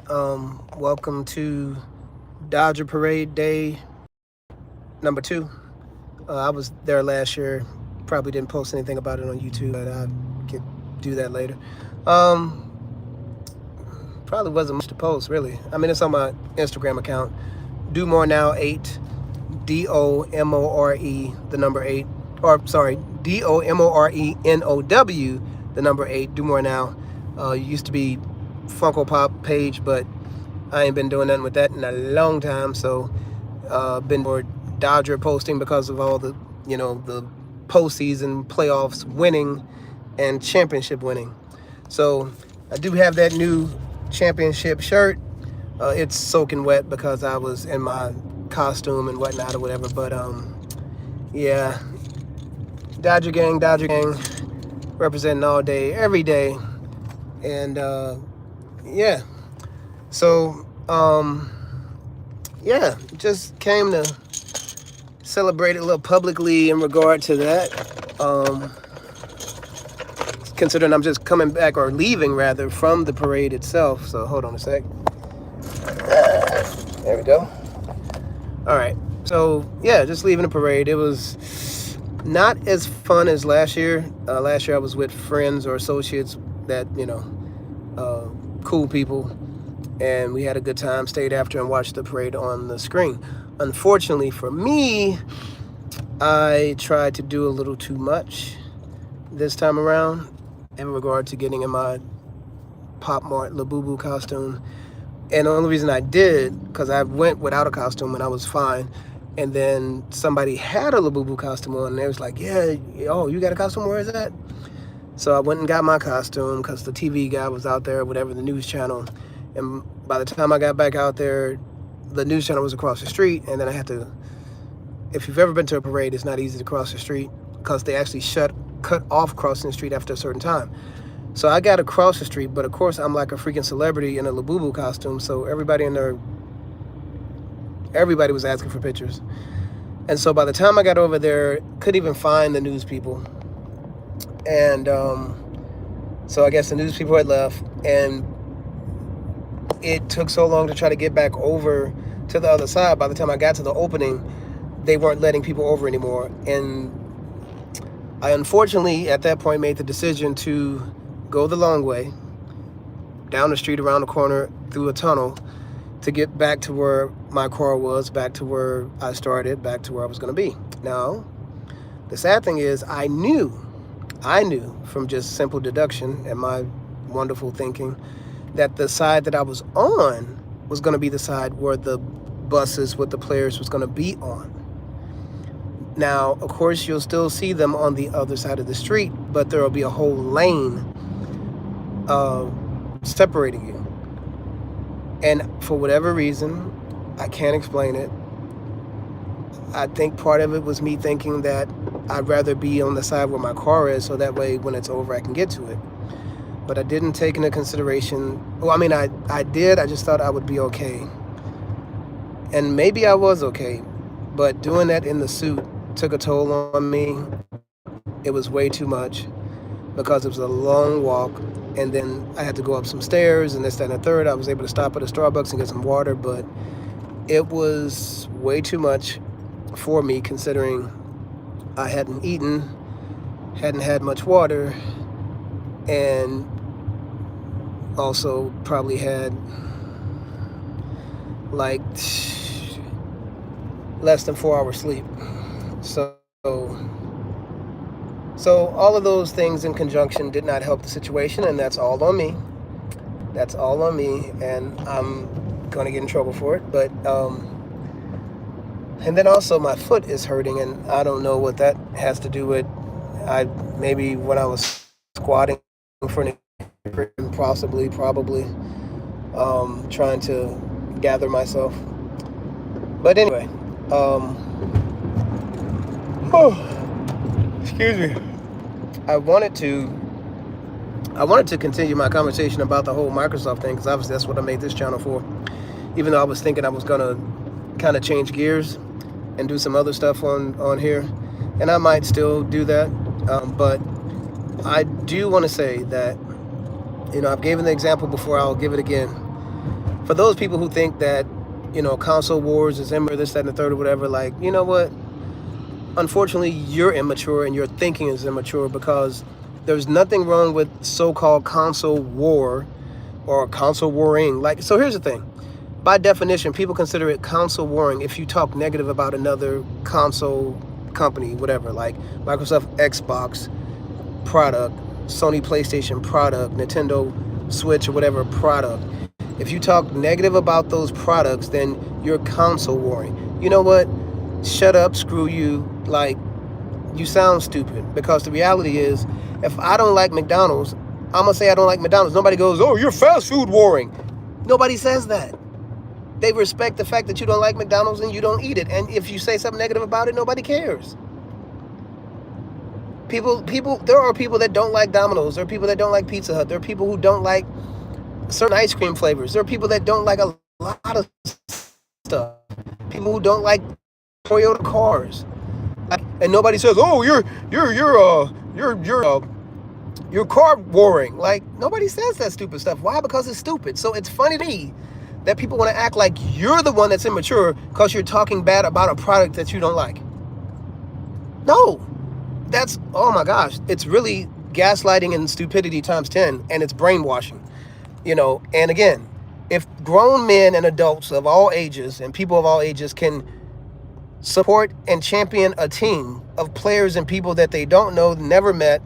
Welcome to Dodger Parade Day number 2. I was there last year. Probably didn't post anything about it on YouTube, but I could do that later. Um, Probably wasn't much to post, really. I mean, it's on my Instagram account. Do More Now 8, DOMORE, the number 8. Or, sorry, DOMORENOW, the number 8. Do More Now. Used to be Funko Pop page, but I ain't been doing nothing with that in a long time. So, been more Dodger posting because of all the, the postseason playoffs winning and championship winning. So, I do have that new championship shirt. It's soaking wet because I was in my costume and whatnot or whatever. But, yeah, Dodger gang, representing all day, every day. And, yeah. So, yeah, just came to celebrate it a little publicly in regard to that. Considering I'm just coming back, or leaving rather, from the parade itself. So hold on a sec. There we go. All right. So yeah, just leaving the parade. It was not as fun as last year. Last year I was with friends or associates that, cool people. And we had a good time, stayed after and watched the parade on the screen. Unfortunately for me, I tried to do a little too much this time around in regard to getting in my Pop Mart Labubu costume. And the only reason I did, because I went without a costume and I was fine. And then somebody had a Labubu costume on and they was like, yeah, oh, you got a costume? Where is that? So I went and got my costume because the TV guy was out there, whatever, the news channel. And by the time I got back out there, the news channel was across the street. And then I had to, if you've ever been to a parade, it's not easy to cross the street because they actually cut off crossing the street after a certain time. So I got to cross the street, but of course I'm like a freaking celebrity in a Labubu costume. So everybody was asking for pictures. And so by the time I got over there, couldn't even find the news people. And so I guess the news people had left, and it took so long to try to get back over to the other side. By the time I got to the opening, they weren't letting people over anymore. And I unfortunately at that point made the decision to go the long way, down the street, around the corner, through a tunnel, to get back to where my car was, back to where I started, back to where I was going to be. Now, the sad thing is I knew from just simple deduction and my wonderful thinking that the side that I was on was going to be the side where the buses with the players was going to be on. Now, of course, you'll still see them on the other side of the street, but there will be a whole lane separating you. And for whatever reason, I can't explain it. I think part of it was me thinking that I'd rather be on the side where my car is, so that way when it's over, I can get to it. But I didn't take into consideration, well, I mean, I did, I just thought I would be okay. And maybe I was okay, but doing that in the suit took a toll on me. It was way too much because it was a long walk, and then I had to go up some stairs and this, that, and the third. I was able to stop at a Starbucks and get some water, but it was way too much for me considering I hadn't eaten, hadn't had much water, and also probably had like less than 4 hours sleep. So all of those things in conjunction did not help the situation, and that's all on me. That's all on me, and I'm gonna get in trouble for it. But and then also my foot is hurting, and I don't know what that has to do with. Maybe when I was squatting for an probably trying to gather myself. But anyway, excuse me. I wanted to continue my conversation about the whole Microsoft thing, because obviously that's what I made this channel for. Even though I was thinking I was gonna kind of change gears and do some other stuff on here, and I might still do that. But I do want to say that, I've given the example before, I'll give it again. for those people who think that, console wars is immature, this, that, and the third, or whatever, like, you know what? Unfortunately, you're immature and your thinking is immature, because there's nothing wrong with so-called console war or console warring. Like, so here's the thing. By definition, people consider it console warring if you talk negative about another console company, whatever, like Microsoft Xbox product, Sony PlayStation product, Nintendo Switch, or whatever product. If you talk negative about those products, then you're console warring. You know what? Shut up, screw you. Like, you sound stupid, because the reality is, if I don't like McDonald's, I'm gonna say I don't like McDonald's. Nobody goes, oh, you're fast food warring. Nobody says that. They respect the fact that you don't like McDonald's and you don't eat it. And if you say something negative about it, nobody cares. There are people that don't like Domino's. There are people that don't like Pizza Hut. There are people who don't like certain ice cream flavors. There are people that don't like a lot of stuff. People who don't like Toyota cars. And nobody says, oh, you're car warring. Like, nobody says that stupid stuff. Why? Because it's stupid. So it's funny to me that people want to act like you're the one that's immature because you're talking bad about a product that you don't like. No, that's, oh my gosh, it's really gaslighting and stupidity times 10, and it's brainwashing, and again, if grown men and adults of all ages and people of all ages can support and champion a team of players and people that they don't know, never met,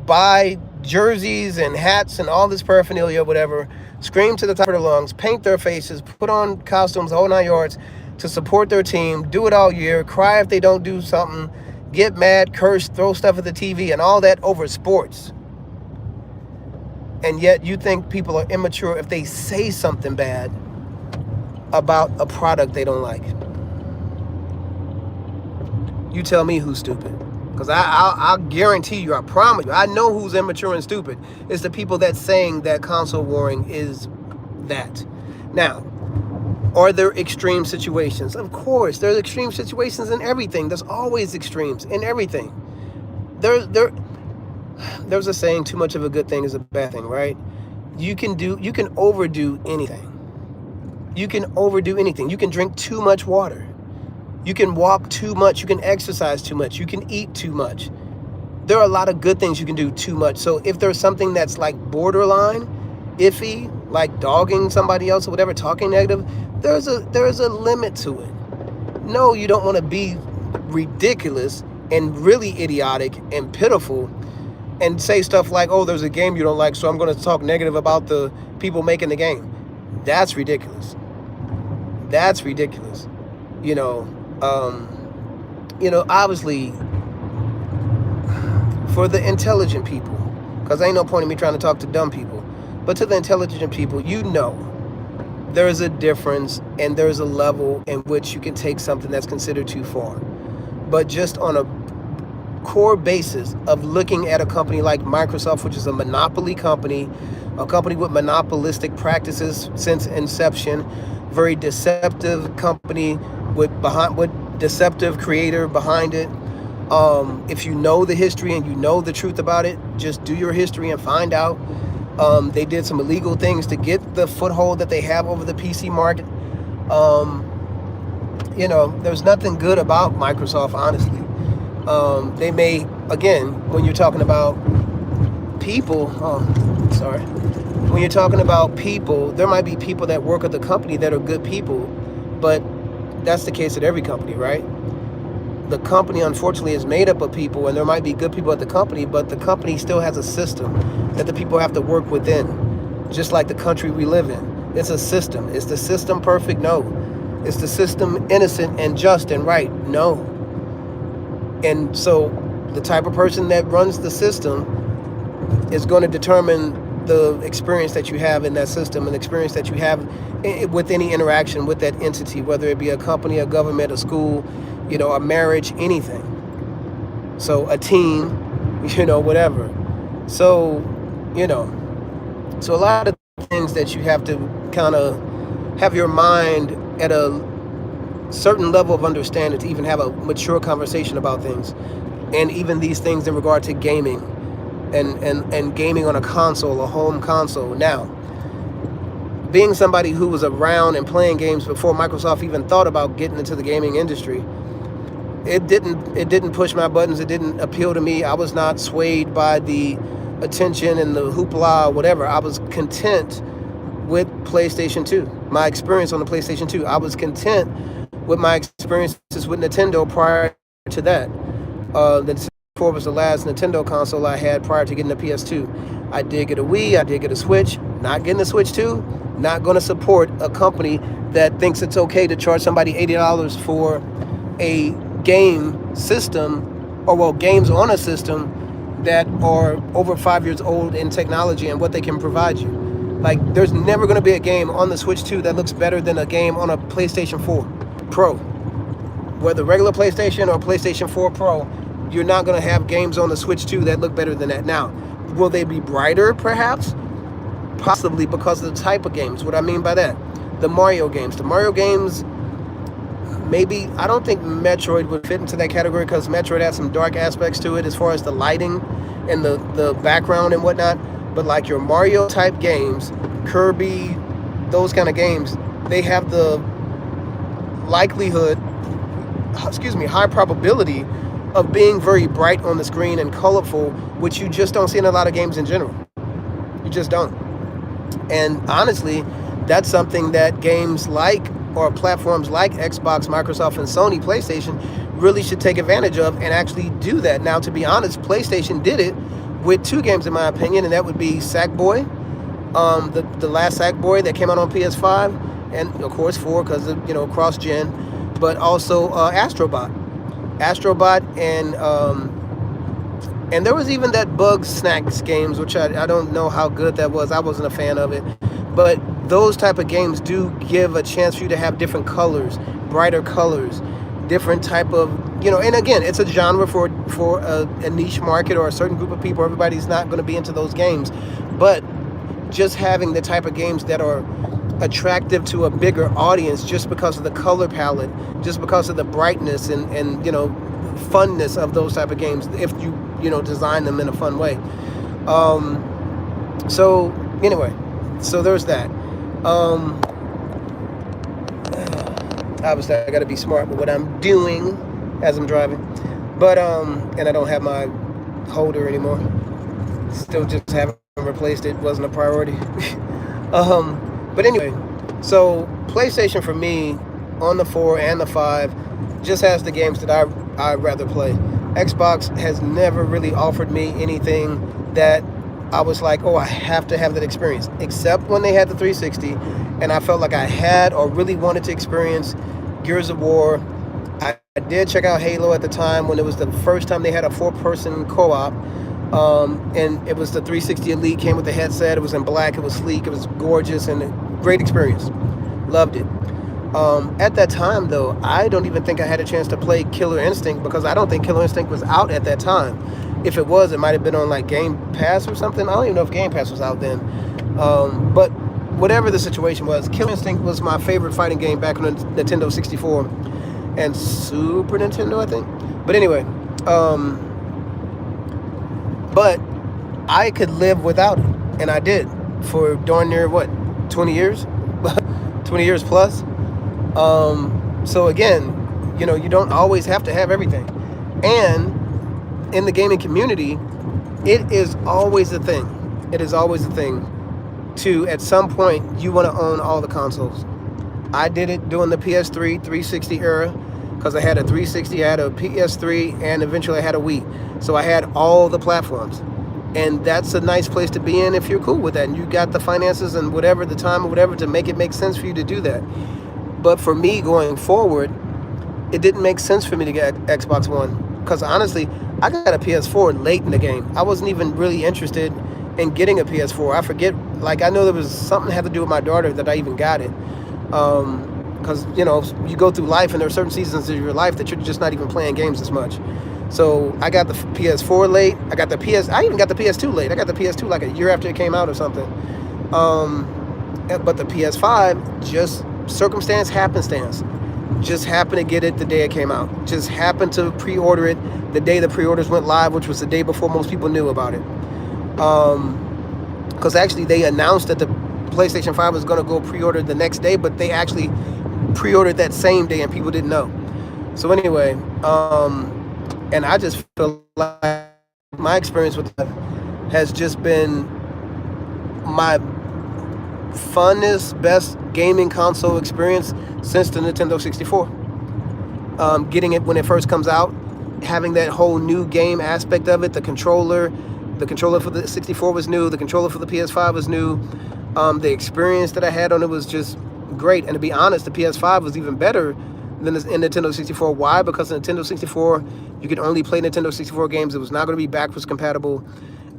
buy jerseys and hats and all this paraphernalia, whatever, scream to the top of their lungs, paint their faces, put on costumes, whole 9 yards, to support their team, do it all year, cry if they don't do something, get mad, curse, throw stuff at the TV, and all that over sports. And yet you think people are immature if they say something bad about a product they don't like. You tell me who's stupid. Because I'll guarantee you, I promise you, I know who's immature and stupid. It's the people that's saying that console warring is that. Now, are there extreme situations? Of course, there's extreme situations in everything. There's always extremes in everything. There's a saying, too much of a good thing is a bad thing, right? You can overdo anything. You can overdo anything. You can drink too much water. You can walk too much. You can exercise too much. You can eat too much. There are a lot of good things you can do too much. So if there's something that's like borderline, iffy, like dogging somebody else or whatever, talking negative, there's a limit to it. No, you don't want to be ridiculous and really idiotic and pitiful and say stuff like, oh, there's a game you don't like, so I'm going to talk negative about the people making the game. That's ridiculous. That's ridiculous. Obviously, for the intelligent people, because ain't no point in me trying to talk to dumb people, but to the intelligent people, there is a difference and there's a level in which you can take something that's considered too far. But just on a core basis of looking at a company like Microsoft, which is a monopoly company, a company with monopolistic practices since inception, very deceptive company with deceptive creator behind it. If you know the history and you know the truth about it, just do your history and find out. They did some illegal things to get the foothold that they have over the PC market. There's nothing good about Microsoft, honestly. They may, again, when you're talking about people, when you're talking about people, there might be people that work at the company that are good people, but that's the case at every company, right? The company, unfortunately, is made up of people, and there might be good people at the company, but the company still has a system that the people have to work within, just like the country we live in. It's a system. Is the system perfect? No. Is the system innocent and just and right? No. And so the type of person that runs the system is going to determine the experience that you have in that system and the experience that you have with any interaction with that entity, whether it be a company, a government, a school, a marriage, anything. So a team, whatever. So, so a lot of things that you have to kind of have your mind at a certain level of understanding to even have a mature conversation about things. And even these things in regard to gaming and gaming on a console, a home console. Now, being somebody who was around and playing games before Microsoft even thought about getting into the gaming industry, it didn't push my buttons. It didn't appeal to me. I was not swayed by the attention and the hoopla or whatever. I was content with PlayStation 2. My experience on the PlayStation 2. I was content with my experiences with Nintendo prior to that. The 4 was the last Nintendo console I had prior to getting the PS2. I did get a Wii. I did get a Switch. Not getting a Switch 2. Not going to support a company that thinks it's okay to charge somebody $80 for a game system, or well, games on a system that are over 5 years old in technology and what they can provide you. Like, there's never going to be a game on the Switch 2 that looks better than a game on a PlayStation 4 Pro. Whether regular PlayStation or PlayStation 4 Pro, you're not going to have games on the Switch 2 that look better than that. Now, will they be brighter, perhaps? Possibly, because of the type of games. What I mean by that, the Mario games. The Mario games, maybe, I don't think Metroid would fit into that category, because Metroid has some dark aspects to it as far as the lighting and the background and whatnot. But like your Mario type games, Kirby, those kind of games, they have the likelihood, high probability of being very bright on the screen and colorful, which you just don't see in a lot of games in general. You just don't. And honestly, that's something that games like, or platforms like Xbox, Microsoft, and Sony PlayStation really should take advantage of and actually do that. Now, to be honest, PlayStation did it with 2 games, in my opinion, and that would be Sackboy, the last Sackboy that came out on PS5, and of course 4 because of, cross-gen, but also Astrobot, and there was even that Bug Snacks games, which I don't know how good that was. I wasn't a fan of it, but those type of games do give a chance for you to have different colors, brighter colors, different type of, and again, it's a genre for a niche market or a certain group of people. Everybody's not going to be into those games, but just having the type of games that are attractive to a bigger audience just because of the color palette, just because of the brightness and funness of those type of games, if you design them in a fun way. So anyway, so there's that. Obviously I got to be smart with what I'm doing as I'm driving, but and I don't have my holder anymore. Still just haven't replaced it. Wasn't a priority. But anyway, so PlayStation for me on the 4 and the 5 just has the games that I'd rather play. Xbox has never really offered me anything that I was like, oh, I have to have that experience, except when they had the 360, and I felt like I had or really wanted to experience Gears of War. I did check out Halo at the time when it was the first time they had a 4-person co-op, and it was the 360 Elite, came with the headset. It was in black, it was sleek, it was gorgeous, and a great experience. Loved it. At that time, though, I don't even think I had a chance to play Killer Instinct, because I don't think Killer Instinct was out at that time. If it was, it might have been on like Game Pass or something. I don't even know if Game Pass was out then. But whatever the situation was, Killer Instinct was my favorite fighting game back on the Nintendo 64 and Super Nintendo, I think. But anyway, but I could live without it, and I did for darn near 20 years 20 years plus. So again, you don't always have to have everything, and in the gaming community, it is always a thing to, at some point, you want to own all the consoles. I did it during the PS3 360 era, because I had a 360, I had a PS3, and eventually I had a Wii. So I had all the platforms. And that's a nice place to be in if you're cool with that, and you got the finances and whatever, the time or whatever, to make it make sense for you to do that. But for me, going forward, it didn't make sense for me to get Xbox One, because honestly, I got a PS4 late in the game. I wasn't even really interested in getting a PS4. I forget, I know there was something that had to do with my daughter that I even got it. Because, you go through life, and there are certain seasons of your life that you're just not even playing games as much. So I got the PS4 late. I even got the PS2 late. I got the PS2 like a year after it came out or something. But the PS5, just happenstance. Just happened to get it the day it came out. Just happened to pre-order it the day the pre-orders went live, which was the day before most people knew about it. Because actually they announced that the PlayStation 5 was going to go pre-order the next day, but they actually pre-ordered that same day and people didn't know. So anyway, and I just feel like my experience with that has just been my funnest, best gaming console experience since the Nintendo 64. Getting it when it first comes out, having that whole new game aspect of it, the controller for the 64 was new, the controller for the PS5 was new. The experience that I had on it was just great. And to be honest, the PS5 was even better than the Nintendo 64. Why? Because the Nintendo 64, you could only play Nintendo 64 games. It was not going to be backwards compatible,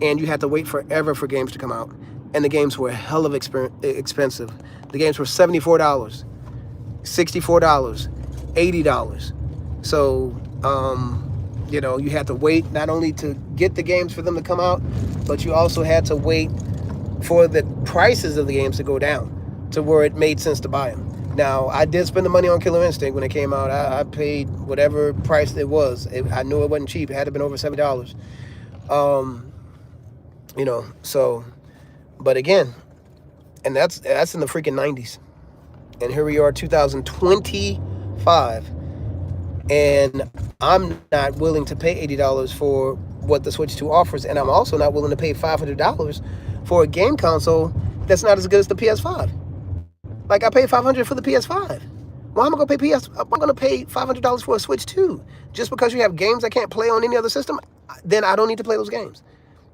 and you had to wait forever for games to come out. And the games were hell of expensive. The games were $74, $64, $80. So, you had to wait not only to get the games for them to come out, but you also had to wait for the prices of the games to go down to where it made sense to buy them. Now, I did spend the money on Killer Instinct when it came out. I paid whatever price it was. I knew it wasn't cheap. It had to have been over $70. So, but again, and that's in the freaking 90s. And here we are, 2025. And I'm not willing to pay $80 for what the Switch 2 offers. And I'm also not willing to pay $500 for a game console that's not as good as the PS5. Like, I paid $500 for the PS5. Why am I going to pay $500 for a Switch 2? Just because you have games I can't play on any other system? Then I don't need to play those games.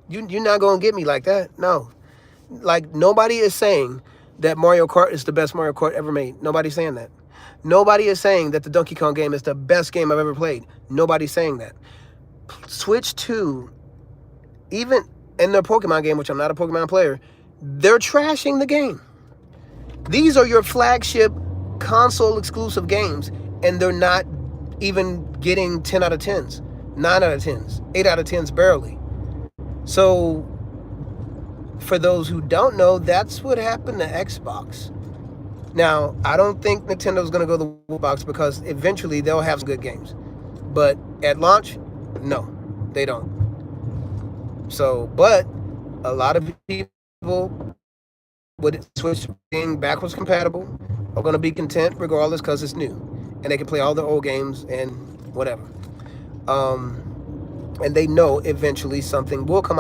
You're not going to get me like that. No. Like, nobody is saying that Mario Kart is the best Mario Kart ever made. Nobody's saying that. Nobody is saying that the Donkey Kong game is the best game I've ever played. Nobody's saying that. Switch 2, even in their Pokemon game, which I'm not a Pokemon player, they're trashing the game. These are your flagship console exclusive games, and they're not even getting 10 out of 10s, 9 out of 10s, 8 out of 10s barely. So, for those who don't know, that's what happened to Xbox. Now, I don't think Nintendo's going to go the box because eventually they'll have some good games. But at launch, no, they don't. So, but a lot of people with Switch being backwards compatible are going to be content regardless because it's new. And they can play all their old games and whatever. And they know eventually something will come